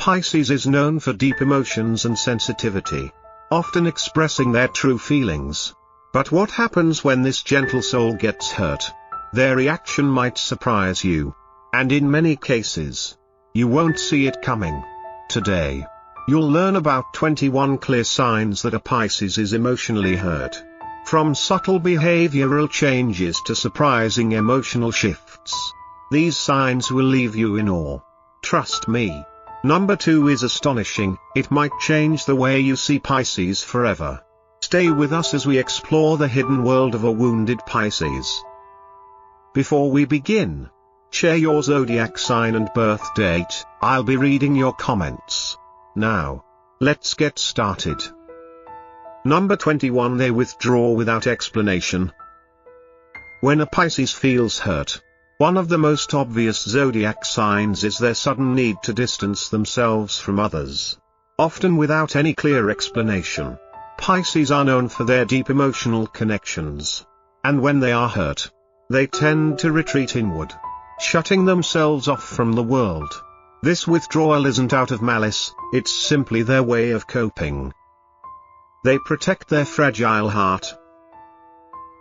Pisces is known for deep emotions and sensitivity, often expressing their true feelings. But what happens when this gentle soul gets hurt? Their reaction might surprise you. And in many cases, you won't see it coming. Today, you'll learn about 21 clear signs that a Pisces is emotionally hurt. From subtle behavioral changes to surprising emotional shifts. These signs will leave you in awe. Trust me. Number 2 is astonishing. It might change the way you see Pisces forever. Stay with us as we explore the hidden world of a wounded Pisces. Before we begin, share your zodiac sign and birth date. I'll be reading your comments. Now, let's get started. Number 21. They withdraw without explanation. When a Pisces feels hurt, one of the most obvious zodiac signs is their sudden need to distance themselves from others. Often without any clear explanation. Pisces are known for their deep emotional connections. And when they are hurt, they tend to retreat inward, shutting themselves off from the world. This withdrawal isn't out of malice, it's simply their way of coping. They protect their fragile heart.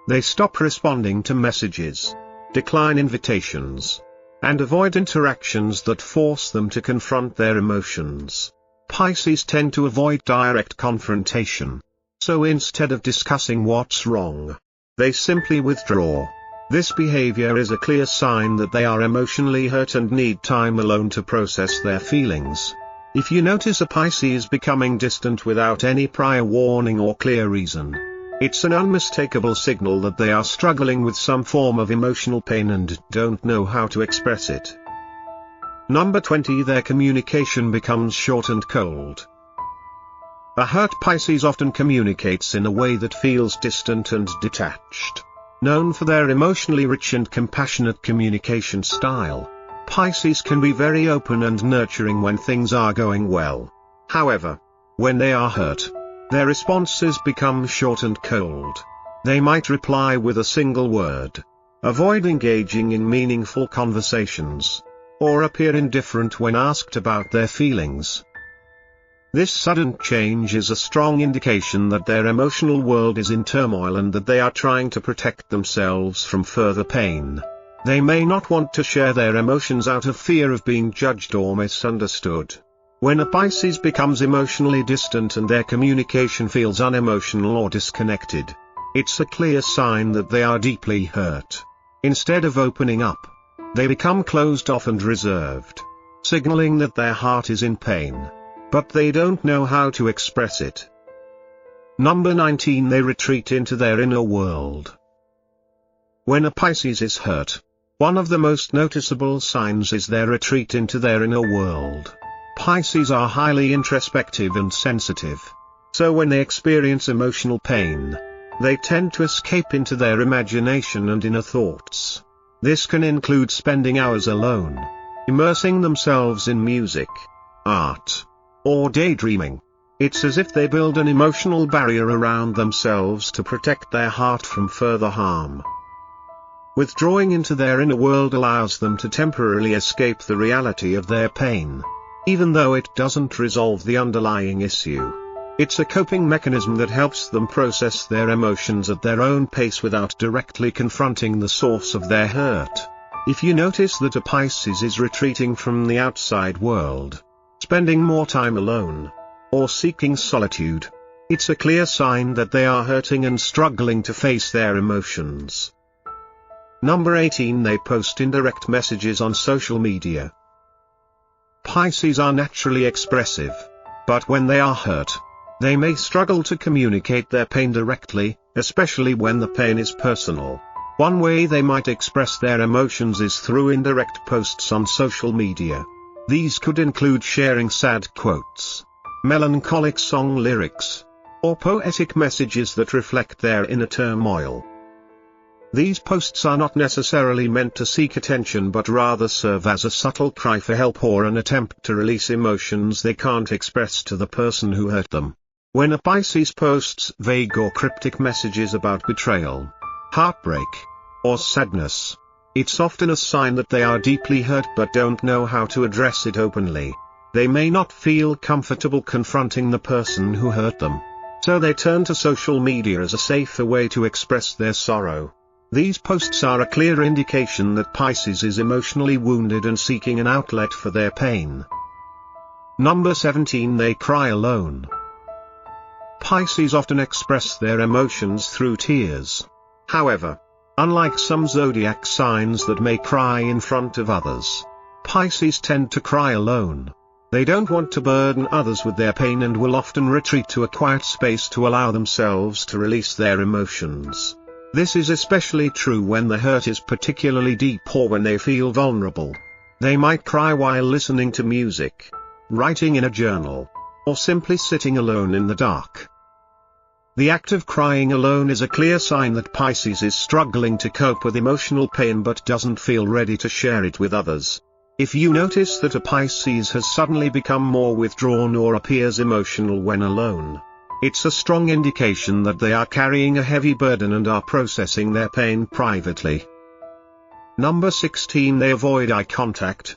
They stop responding to messages, decline invitations, and avoid interactions that force them to confront their emotions. Pisces tend to avoid direct confrontation. So instead of discussing what's wrong, they simply withdraw. This behavior is a clear sign that they are emotionally hurt and need time alone to process their feelings. If you notice a Pisces becoming distant without any prior warning or clear reason, it's an unmistakable signal that they are struggling with some form of emotional pain and don't know how to express it. Number 20. Their communication becomes short and cold. A hurt Pisces often communicates in a way that feels distant and detached. Known for their emotionally rich and compassionate communication style, Pisces can be very open and nurturing when things are going well. However, when they are hurt, their responses become short and cold. They might reply with a single word, avoid engaging in meaningful conversations, or appear indifferent when asked about their feelings. This sudden change is a strong indication that their emotional world is in turmoil and that they are trying to protect themselves from further pain. They may not want to share their emotions out of fear of being judged or misunderstood. When a Pisces becomes emotionally distant and their communication feels unemotional or disconnected, it's a clear sign that they are deeply hurt. Instead of opening up, they become closed off and reserved, signaling that their heart is in pain. But they don't know how to express it. Number 19. They retreat into their inner world. When a Pisces is hurt, one of the most noticeable signs is their retreat into their inner world. Pisces are highly introspective and sensitive. So when they experience emotional pain, they tend to escape into their imagination and inner thoughts. This can include spending hours alone, immersing themselves in music, art, or daydreaming. It's as if they build an emotional barrier around themselves to protect their heart from further harm. Withdrawing into their inner world allows them to temporarily escape the reality of their pain. Even though it doesn't resolve the underlying issue, it's a coping mechanism that helps them process their emotions at their own pace without directly confronting the source of their hurt. If you notice that a Pisces is retreating from the outside world, spending more time alone, or seeking solitude, it's a clear sign that they are hurting and struggling to face their emotions. Number 18. They post indirect messages on social media. Pisces are naturally expressive, but when they are hurt, they may struggle to communicate their pain directly, especially when the pain is personal. One way they might express their emotions is through indirect posts on social media. These could include sharing sad quotes, melancholic song lyrics, or poetic messages that reflect their inner turmoil. These posts are not necessarily meant to seek attention but rather serve as a subtle cry for help or an attempt to release emotions they can't express to the person who hurt them. When a Pisces posts vague or cryptic messages about betrayal, heartbreak, or sadness, it's often a sign that they are deeply hurt but don't know how to address it openly. They may not feel comfortable confronting the person who hurt them. So they turn to social media as a safer way to express their sorrow. These posts are a clear indication that Pisces is emotionally wounded and seeking an outlet for their pain. Number 17. They cry alone. Pisces often express their emotions through tears. However, unlike some zodiac signs that may cry in front of others, Pisces tend to cry alone. They don't want to burden others with their pain and will often retreat to a quiet space to allow themselves to release their emotions. This is especially true when the hurt is particularly deep or when they feel vulnerable. They might cry while listening to music, writing in a journal, or simply sitting alone in the dark. The act of crying alone is a clear sign that Pisces is struggling to cope with emotional pain but doesn't feel ready to share it with others. If you notice that a Pisces has suddenly become more withdrawn or appears emotional when alone, it's a strong indication that they are carrying a heavy burden and are processing their pain privately. Number 16. They avoid eye contact.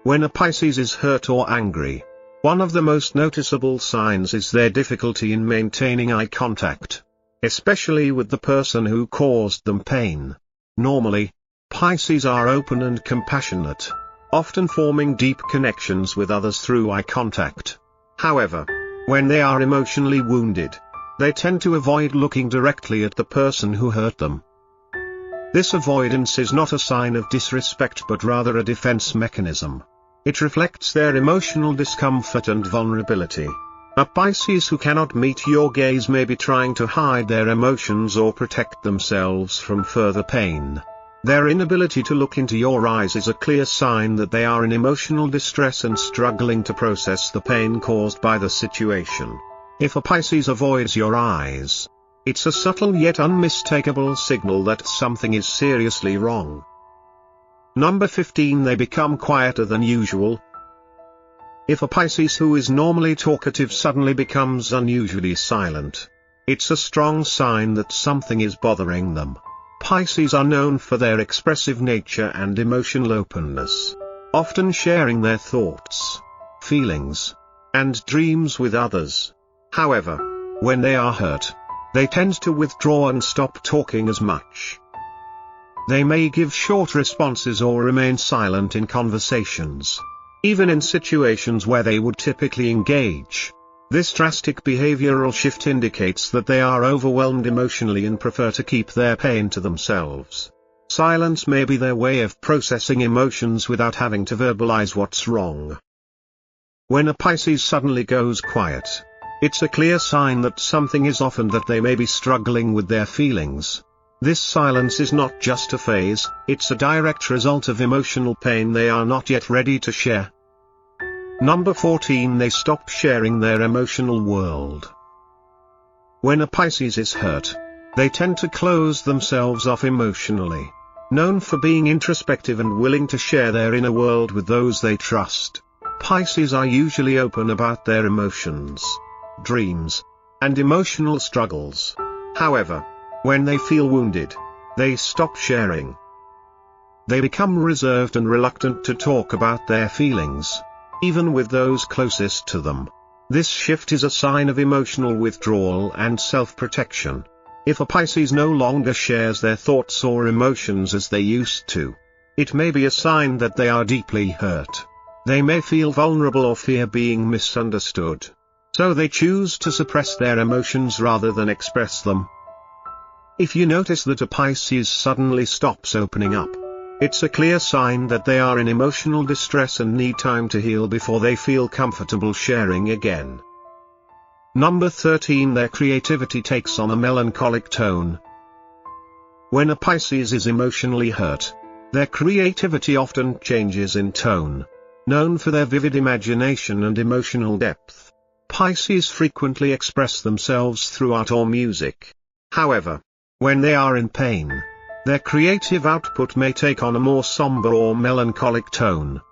When a Pisces is hurt or angry, one of the most noticeable signs is their difficulty in maintaining eye contact, especially with the person who caused them pain. Normally, Pisces are open and compassionate, often forming deep connections with others through eye contact. However, when they are emotionally wounded, they tend to avoid looking directly at the person who hurt them. This avoidance is not a sign of disrespect but rather a defense mechanism. It reflects their emotional discomfort and vulnerability. A Pisces who cannot meet your gaze may be trying to hide their emotions or protect themselves from further pain. Their inability to look into your eyes is a clear sign that they are in emotional distress and struggling to process the pain caused by the situation. If a Pisces avoids your eyes, it's a subtle yet unmistakable signal that something is seriously wrong. Number 15. They become quieter than usual. If a Pisces who is normally talkative suddenly becomes unusually silent, it's a strong sign that something is bothering them. Pisces are known for their expressive nature and emotional openness, often sharing their thoughts, feelings, and dreams with others. However, when they are hurt, they tend to withdraw and stop talking as much. They may give short responses or remain silent in conversations, even in situations where they would typically engage. This drastic behavioral shift indicates that they are overwhelmed emotionally and prefer to keep their pain to themselves. Silence may be their way of processing emotions without having to verbalize what's wrong. When a Pisces suddenly goes quiet, it's a clear sign that something is off and that they may be struggling with their feelings. This silence is not just a phase, it's a direct result of emotional pain they are not yet ready to share. Number 14. They stop sharing their emotional world. When a Pisces is hurt, they tend to close themselves off emotionally. Known for being introspective and willing to share their inner world with those they trust, Pisces are usually open about their emotions, dreams, and emotional struggles. However, when they feel wounded, they stop sharing. They become reserved and reluctant to talk about their feelings, even with those closest to them. This shift is a sign of emotional withdrawal and self-protection. If a Pisces no longer shares their thoughts or emotions as they used to, it may be a sign that they are deeply hurt. They may feel vulnerable or fear being misunderstood, so they choose to suppress their emotions rather than express them. If you notice that a Pisces suddenly stops opening up, it's a clear sign that they are in emotional distress and need time to heal before they feel comfortable sharing again. Number 13. Their creativity takes on a melancholic tone. When a Pisces is emotionally hurt, their creativity often changes in tone. Known for their vivid imagination and emotional depth, Pisces frequently express themselves through art or music. However, when they are in pain, their creative output may take on a more somber or melancholic tone.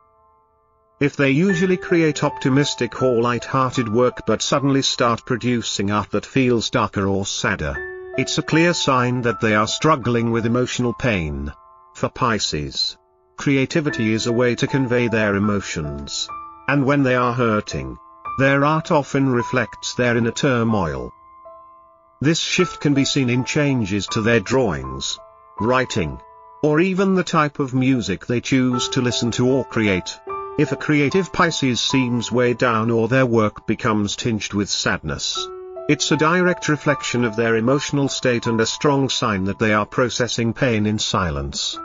If they usually create optimistic or light-hearted work but suddenly start producing art that feels darker or sadder, it's a clear sign that they are struggling with emotional pain. For Pisces, creativity is a way to convey their emotions. And when they are hurting, their art often reflects their inner turmoil. This shift can be seen in changes to their drawings, writing, or even the type of music they choose to listen to or create. If a creative Pisces seems weighed down or their work becomes tinged with sadness, it's a direct reflection of their emotional state and a strong sign that they are processing pain in silence.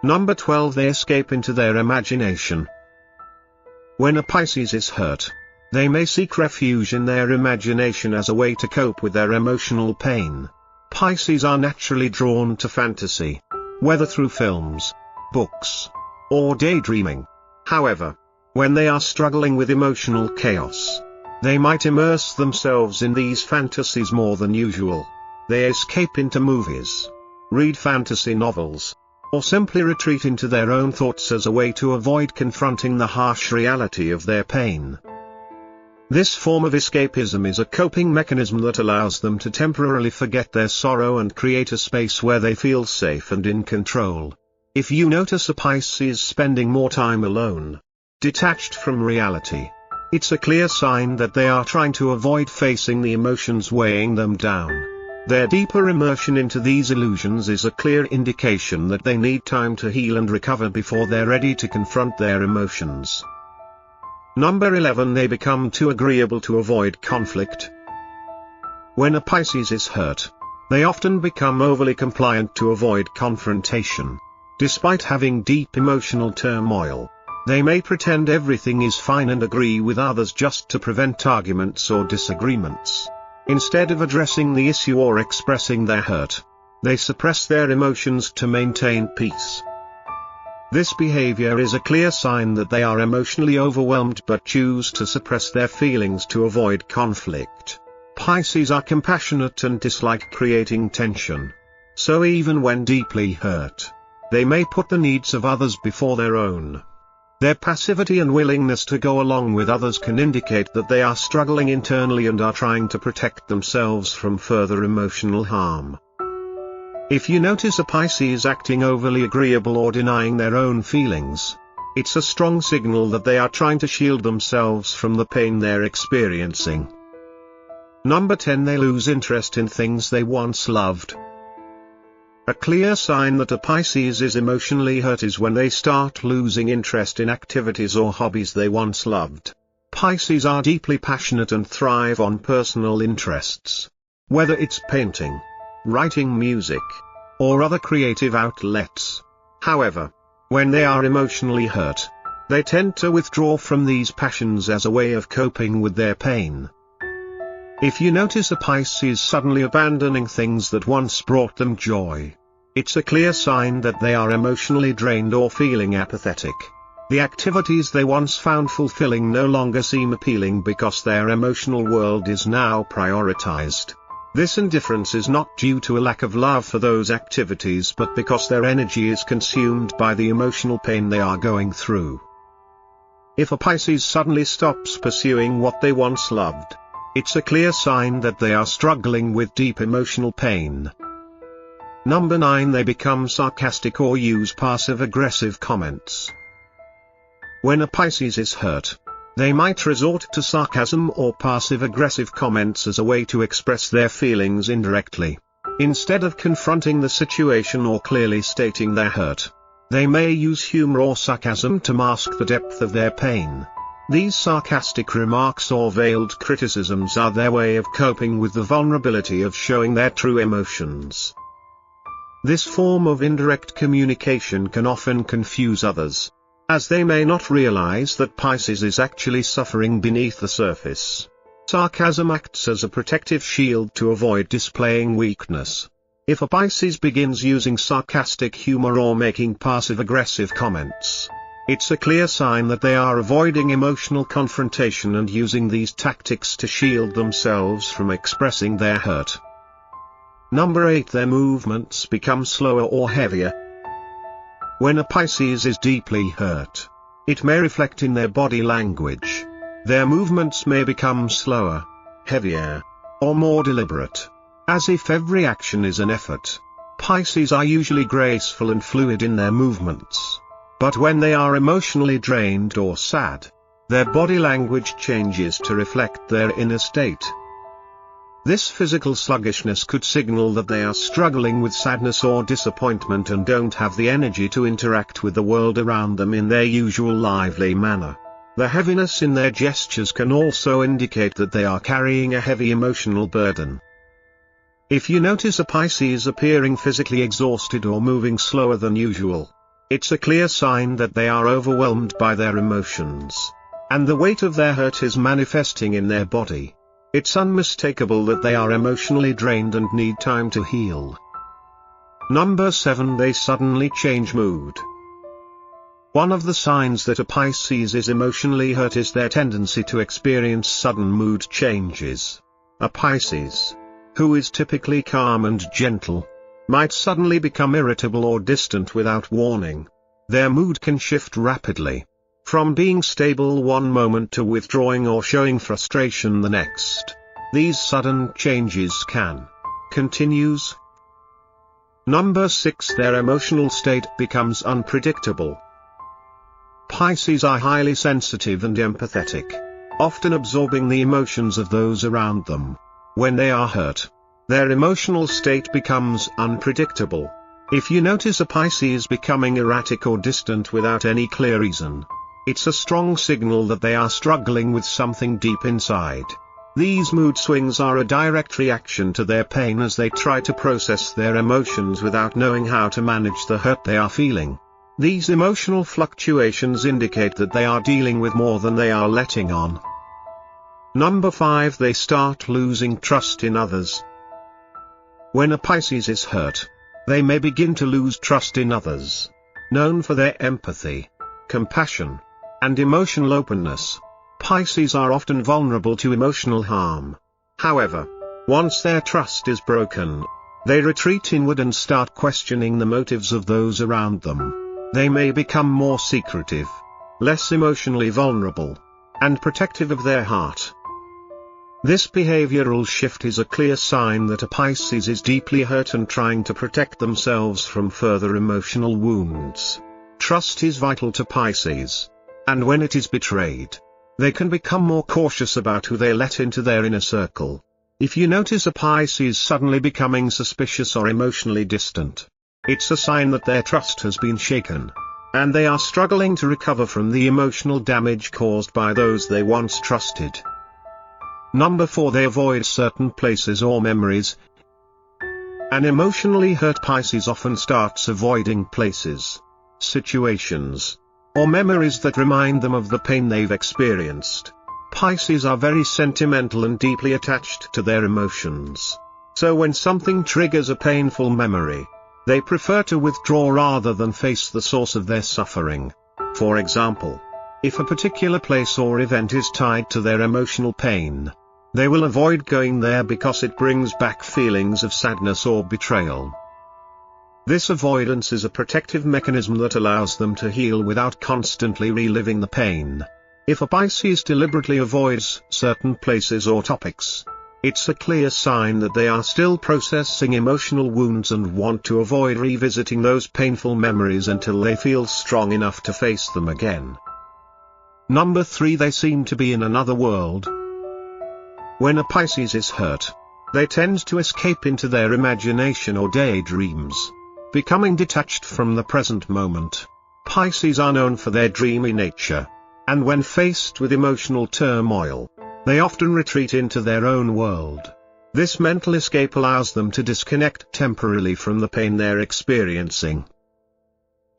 Number 12. They escape into their imagination. When a Pisces is hurt, they may seek refuge in their imagination as a way to cope with their emotional pain. Pisces are naturally drawn to fantasy, whether through films, books, or daydreaming. However, when they are struggling with emotional chaos, they might immerse themselves in these fantasies more than usual. They escape into movies, read fantasy novels, or simply retreat into their own thoughts as a way to avoid confronting the harsh reality of their pain. This form of escapism is a coping mechanism that allows them to temporarily forget their sorrow and create a space where they feel safe and in control. If you notice a Pisces spending more time alone, detached from reality, it's a clear sign that they are trying to avoid facing the emotions weighing them down. Their deeper immersion into these illusions is a clear indication that they need time to heal and recover before they're ready to confront their emotions. Number 11. They become too agreeable to avoid conflict. When a Pisces is hurt, they often become overly compliant to avoid confrontation. Despite having deep emotional turmoil, they may pretend everything is fine and agree with others just to prevent arguments or disagreements. Instead of addressing the issue or expressing their hurt, they suppress their emotions to maintain peace. This behavior is a clear sign that they are emotionally overwhelmed but choose to suppress their feelings to avoid conflict. Pisces are compassionate and dislike creating tension. So even when deeply hurt, they may put the needs of others before their own. Their passivity and willingness to go along with others can indicate that they are struggling internally and are trying to protect themselves from further emotional harm. If you notice a Pisces acting overly agreeable or denying their own feelings, it's a strong signal that they are trying to shield themselves from the pain they're experiencing. Number 10. They lose interest in things they once loved. A clear sign that a Pisces is emotionally hurt is when they start losing interest in activities or hobbies they once loved. Pisces are deeply passionate and thrive on personal interests. Whether it's painting, writing music, or other creative outlets. However, when they are emotionally hurt, they tend to withdraw from these passions as a way of coping with their pain. If you notice a Pisces suddenly abandoning things that once brought them joy, it's a clear sign that they are emotionally drained or feeling apathetic. The activities they once found fulfilling no longer seem appealing because their emotional world is now prioritized. This indifference is not due to a lack of love for those activities but because their energy is consumed by the emotional pain they are going through. If a Pisces suddenly stops pursuing what they once loved, it's a clear sign that they are struggling with deep emotional pain. Number 9. They become sarcastic or use passive-aggressive comments. When a Pisces is hurt, they might resort to sarcasm or passive-aggressive comments as a way to express their feelings indirectly. Instead of confronting the situation or clearly stating their hurt, they may use humor or sarcasm to mask the depth of their pain. These sarcastic remarks or veiled criticisms are their way of coping with the vulnerability of showing their true emotions. This form of indirect communication can often confuse others, as they may not realize that Pisces is actually suffering beneath the surface. Sarcasm acts as a protective shield to avoid displaying weakness. If a Pisces begins using sarcastic humor or making passive-aggressive comments, it's a clear sign that they are avoiding emotional confrontation and using these tactics to shield themselves from expressing their hurt. Number 8. Their movements become slower or heavier. When a Pisces is deeply hurt, it may reflect in their body language. Their movements may become slower, heavier, or more deliberate, as if every action is an effort. Pisces are usually graceful and fluid in their movements. But when they are emotionally drained or sad, Their body language changes to reflect their inner state. This physical sluggishness could signal that they are struggling with sadness or disappointment and don't have the energy to interact with the world around them in their usual lively manner. The heaviness in their gestures can also indicate that they are carrying a heavy emotional burden. If you notice a Pisces appearing physically exhausted or moving slower than usual, it's a clear sign that they are overwhelmed by their emotions, and the weight of their hurt is manifesting in their body. It's unmistakable that they are emotionally drained and need time to heal. Number 7. They suddenly change mood. One of the signs that a Pisces is emotionally hurt is their tendency to experience sudden mood changes. A Pisces, who is typically calm and gentle, might suddenly become irritable or distant without warning. Their mood can shift rapidly, from being stable one moment to withdrawing or showing frustration the next. These sudden changes can continues. Number 6. Their emotional state becomes unpredictable. Pisces are highly sensitive and empathetic, often absorbing the emotions of those around them. When they are hurt, their emotional state becomes unpredictable. If you notice a Pisces becoming erratic or distant without any clear reason, it's a strong signal that they are struggling with something deep inside. These mood swings are a direct reaction to their pain as they try to process their emotions without knowing how to manage the hurt they are feeling. These emotional fluctuations indicate that they are dealing with more than they are letting on. Number 5. They start losing trust in others. When a Pisces is hurt, they may begin to lose trust in others. Known for their empathy, compassion, and emotional openness, Pisces are often vulnerable to emotional harm. However, once their trust is broken, they retreat inward and start questioning the motives of those around them. They may become more secretive, less emotionally vulnerable, and protective of their heart. This behavioral shift is a clear sign that a Pisces is deeply hurt and trying to protect themselves from further emotional wounds. Trust is vital to Pisces, and when it is betrayed, they can become more cautious about who they let into their inner circle. If you notice a Pisces suddenly becoming suspicious or emotionally distant, it's a sign that their trust has been shaken, and they are struggling to recover from the emotional damage caused by those they once trusted. Number 4. They avoid certain places or memories. An emotionally hurt Pisces often starts avoiding places, situations, or memories that remind them of the pain they've experienced. Pisces are very sentimental and deeply attached to their emotions. So when something triggers a painful memory, they prefer to withdraw rather than face the source of their suffering. For example, if a particular place or event is tied to their emotional pain, they will avoid going there because it brings back feelings of sadness or betrayal. This avoidance is a protective mechanism that allows them to heal without constantly reliving the pain. If a Pisces deliberately avoids certain places or topics, it's a clear sign that they are still processing emotional wounds and want to avoid revisiting those painful memories until they feel strong enough to face them again. Number 3. They seem to be in another world. When a Pisces is hurt, they tend to escape into their imagination or daydreams, becoming detached from the present moment. Pisces are known for their dreamy nature, and when faced with emotional turmoil, they often retreat into their own world. This mental escape allows them to disconnect temporarily from the pain they're experiencing.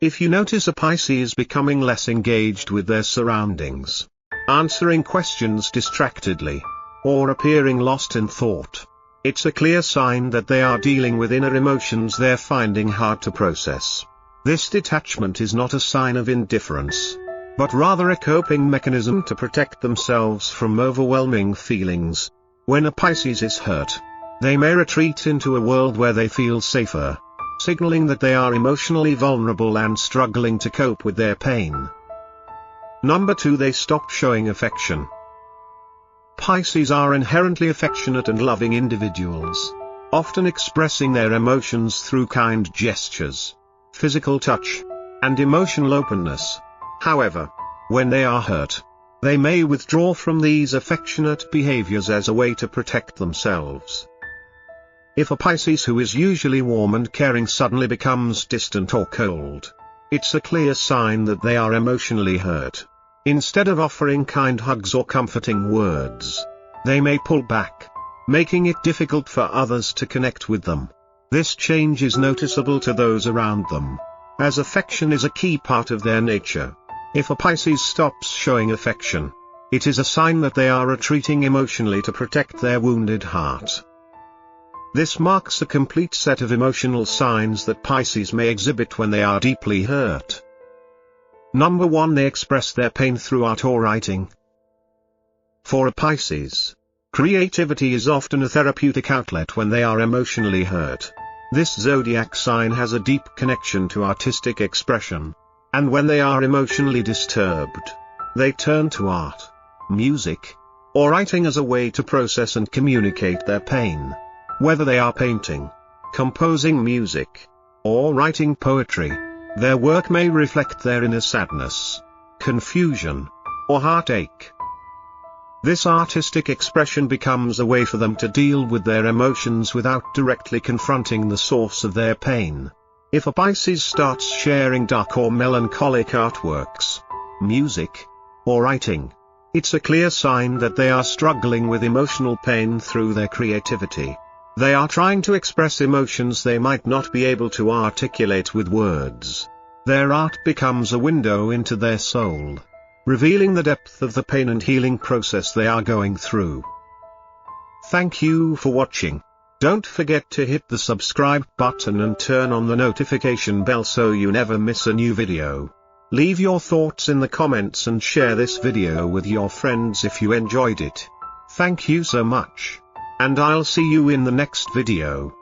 If you notice a Pisces becoming less engaged with their surroundings, answering questions distractedly, or appearing lost in thought, it's a clear sign that they are dealing with inner emotions they're finding hard to process. This detachment is not a sign of indifference, but rather a coping mechanism to protect themselves from overwhelming feelings. When a Pisces is hurt, they may retreat into a world where they feel safer, signaling that they are emotionally vulnerable and struggling to cope with their pain. Number 2. They stop showing affection. Pisces are inherently affectionate and loving individuals, often expressing their emotions through kind gestures, physical touch, and emotional openness. However, when they are hurt, They may withdraw from these affectionate behaviors as a way to protect themselves. If a Pisces who is usually warm and caring suddenly becomes distant or cold, it's a clear sign that they are emotionally hurt. Instead of offering kind hugs or comforting words, they may pull back, making it difficult for others to connect with them. This change is noticeable to those around them, as affection is a key part of their nature. If a Pisces stops showing affection, it is a sign that they are retreating emotionally to protect their wounded heart. This marks a complete set of emotional signs that Pisces may exhibit when they are deeply hurt. Number 1. They express their pain through art or writing. For a Pisces, creativity is often a therapeutic outlet when they are emotionally hurt. This zodiac sign has a deep connection to artistic expression, and when they are emotionally disturbed, they turn to art, music, or writing as a way to process and communicate their pain. Whether they are painting, composing music, or writing poetry, their work may reflect their inner sadness, confusion, or heartache. This artistic expression becomes a way for them to deal with their emotions without directly confronting the source of their pain. If a Pisces starts sharing dark or melancholic artworks, music, or writing, it's a clear sign that they are struggling with emotional pain through their creativity. They are trying to express emotions they might not be able to articulate with words. Their art becomes a window into their soul, revealing the depth of the pain and healing process they are going through. Thank you for watching. Don't forget to hit the subscribe button and turn on the notification bell so you never miss a new video. Leave your thoughts in the comments and share this video with your friends if you enjoyed it. Thank you so much. And I'll see you in the next video.